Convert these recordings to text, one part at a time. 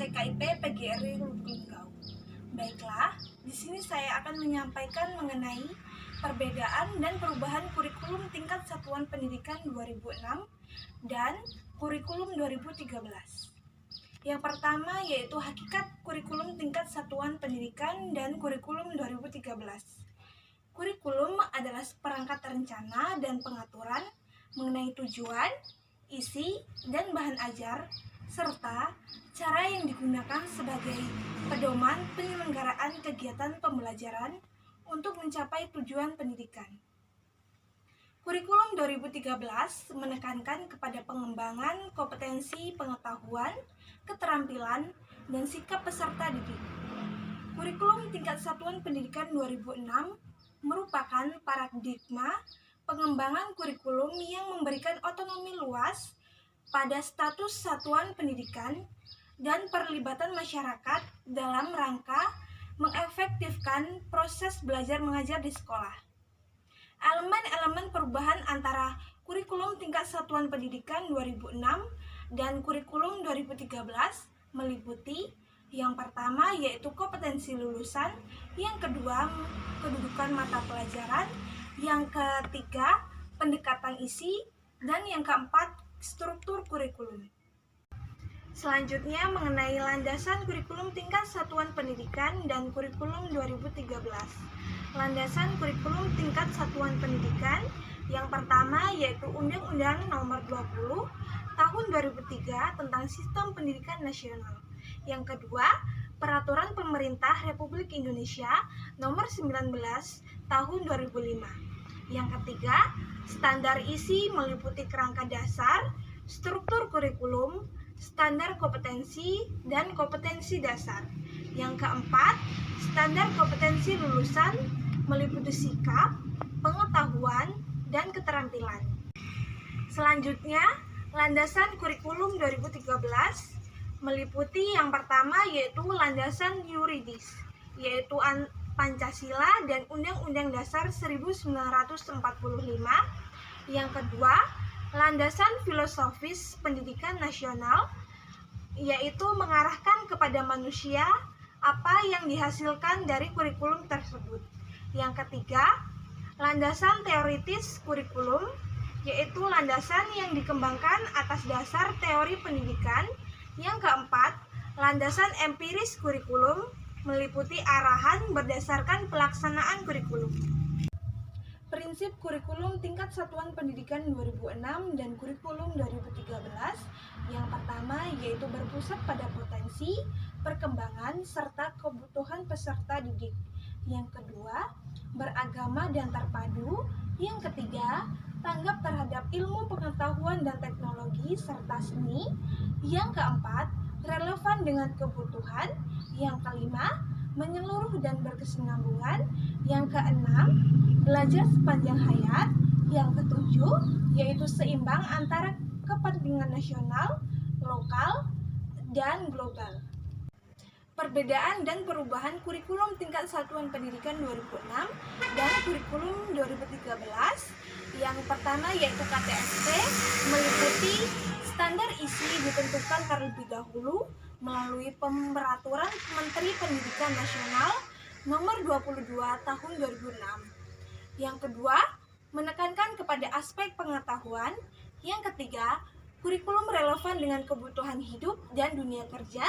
TKIP PGRI Lubuk Linggau. Baiklah, di sini saya akan menyampaikan mengenai perbedaan dan perubahan kurikulum tingkat satuan pendidikan 2006 dan kurikulum 2013. Yang pertama yaitu hakikat kurikulum tingkat satuan pendidikan dan kurikulum 2013. Kurikulum adalah perangkat rencana dan pengaturan mengenai tujuan, isi, dan bahan ajar, serta cara yang digunakan sebagai pedoman penyelenggaraan kegiatan pembelajaran untuk mencapai tujuan pendidikan. Kurikulum 2013 menekankan kepada pengembangan kompetensi pengetahuan, keterampilan, dan sikap peserta didik. Kurikulum tingkat satuan pendidikan 2006 merupakan paradigma pengembangan kurikulum yang memberikan otonomi luas pada status satuan pendidikan dan perlibatan masyarakat dalam rangka mengefektifkan proses belajar mengajar di sekolah. Elemen-elemen perubahan antara kurikulum tingkat satuan pendidikan 2006 dan kurikulum 2013 meliputi yang pertama yaitu kompetensi lulusan, yang kedua kedudukan mata pelajaran, yang ketiga pendekatan isi, dan yang keempat struktur kurikulum. Selanjutnya mengenai landasan kurikulum tingkat satuan pendidikan dan kurikulum 2013. Landasan kurikulum tingkat satuan pendidikan yang pertama yaitu Undang-Undang Nomor 20 Tahun 2003 tentang Sistem Pendidikan Nasional. Yang kedua, Peraturan Pemerintah Republik Indonesia Nomor 19 Tahun 2005. Yang ketiga, standar isi meliputi kerangka dasar, struktur kurikulum, standar kompetensi, dan kompetensi dasar. Yang keempat, standar kompetensi lulusan meliputi sikap, pengetahuan, dan keterampilan. Selanjutnya, landasan kurikulum 2013 meliputi yang pertama yaitu landasan yuridis, yaitu Pancasila dan Undang-Undang Dasar 1945. Yang kedua, landasan filosofis pendidikan nasional, yaitu mengarahkan kepada manusia apa yang dihasilkan dari kurikulum tersebut. Yang ketiga, landasan teoritis kurikulum, yaitu landasan yang dikembangkan atas dasar teori pendidikan. Yang keempat, landasan empiris kurikulum meliputi arahan berdasarkan pelaksanaan kurikulum. Prinsip kurikulum tingkat satuan pendidikan 2006 dan kurikulum 2013 yang pertama yaitu berpusat pada potensi, perkembangan, serta kebutuhan peserta didik. Yang kedua, beragama dan terpadu. Yang ketiga, tanggap terhadap ilmu pengetahuan dan teknologi serta seni. Yang keempat, relevan dengan kebutuhan. Yang kelima, menyeluruh dan berkesinambungan. Yang keenam, belajar sepanjang hayat. Yang ketujuh, yaitu seimbang antara kepentingan nasional, lokal, dan global. Perbedaan dan perubahan kurikulum tingkat satuan pendidikan 2006 dan kurikulum 2013. Yang pertama yaitu KTSP meliputi standar isi ditentukan terlebih dahulu melalui Peraturan Menteri Pendidikan Nasional Nomor 22 Tahun 2006. Yang kedua, menekankan kepada aspek pengetahuan. Yang ketiga, kurikulum relevan dengan kebutuhan hidup dan dunia kerja.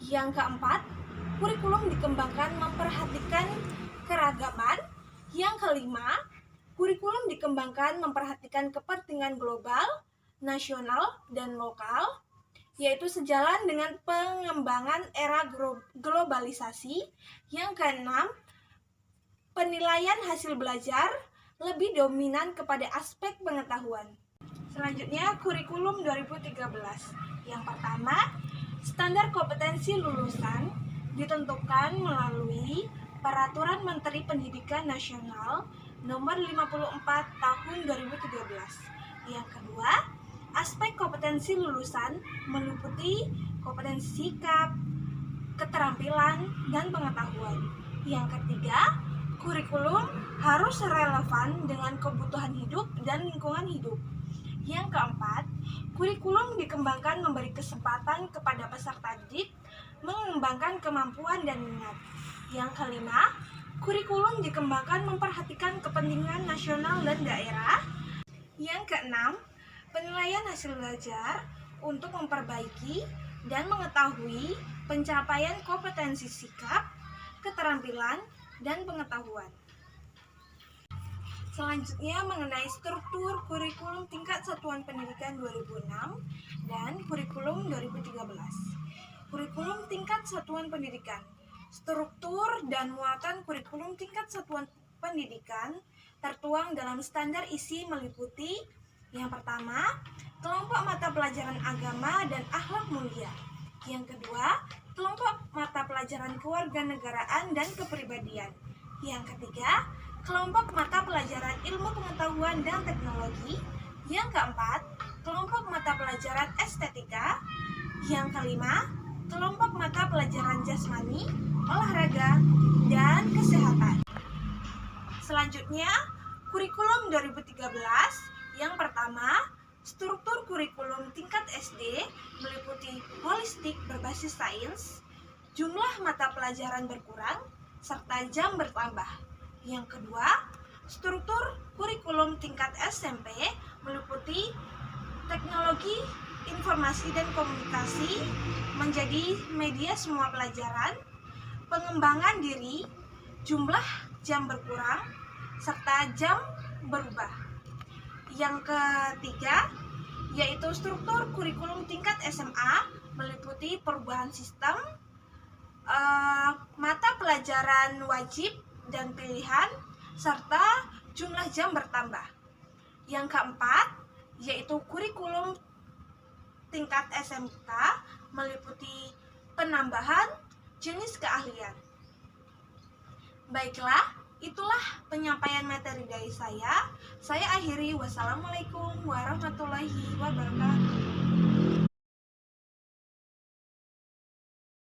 Yang keempat, kurikulum dikembangkan memperhatikan keragaman. Yang kelima, kurikulum dikembangkan memperhatikan kepentingan global, nasional, dan lokal, yaitu sejalan dengan pengembangan era globalisasi. Yang keenam, penilaian hasil belajar lebih dominan kepada aspek pengetahuan. Selanjutnya, kurikulum 2013. Yang pertama, standar kompetensi lulusan ditentukan melalui Peraturan Menteri Pendidikan Nasional Nomor 54 Tahun 2013. Yang kedua, aspek kompetensi lulusan meliputi kompetensi sikap, keterampilan, dan pengetahuan. Yang ketiga, kurikulum harus relevan dengan kebutuhan hidup dan lingkungan hidup. Yang keempat, kurikulum dikembangkan memberi kesempatan kepada peserta didik mengembangkan kemampuan dan minat. Yang kelima, kurikulum dikembangkan memperhatikan kepentingan nasional dan daerah. Yang keenam, penilaian hasil belajar untuk memperbaiki dan mengetahui pencapaian kompetensi sikap, keterampilan, dan pengetahuan. Selanjutnya mengenai struktur kurikulum tingkat satuan pendidikan 2006 dan kurikulum 2013. Kurikulum tingkat satuan pendidikan. Struktur dan muatan kurikulum tingkat satuan pendidikan tertuang dalam standar isi meliputi yang pertama, kelompok mata pelajaran agama dan akhlak mulia. Yang kedua, kelompok mata pelajaran kewarganegaraan dan kepribadian. Yang ketiga, kelompok mata pelajaran ilmu pengetahuan dan teknologi. Yang keempat, kelompok mata pelajaran estetika. Yang kelima, kelompok mata pelajaran jasmani, olahraga, dan kesehatan. Selanjutnya, kurikulum 2013. Yang pertama, struktur kurikulum tingkat SD meliputi holistik berbasis sains, jumlah mata pelajaran berkurang, serta jam bertambah. Yang kedua, struktur kurikulum tingkat SMP meliputi teknologi informasi dan komunikasi menjadi media semua pelajaran, pengembangan diri, jumlah jam berkurang, serta jam berubah. Yang ketiga, yaitu struktur kurikulum tingkat SMA meliputi perubahan sistem, mata pelajaran wajib dan pilihan, serta jumlah jam bertambah. Yang keempat, yaitu kurikulum tingkat SMK meliputi penambahan jenis keahlian. Baiklah, itulah penyampaian materi dari saya. Saya akhiri. Wassalamualaikum warahmatullahi wabarakatuh.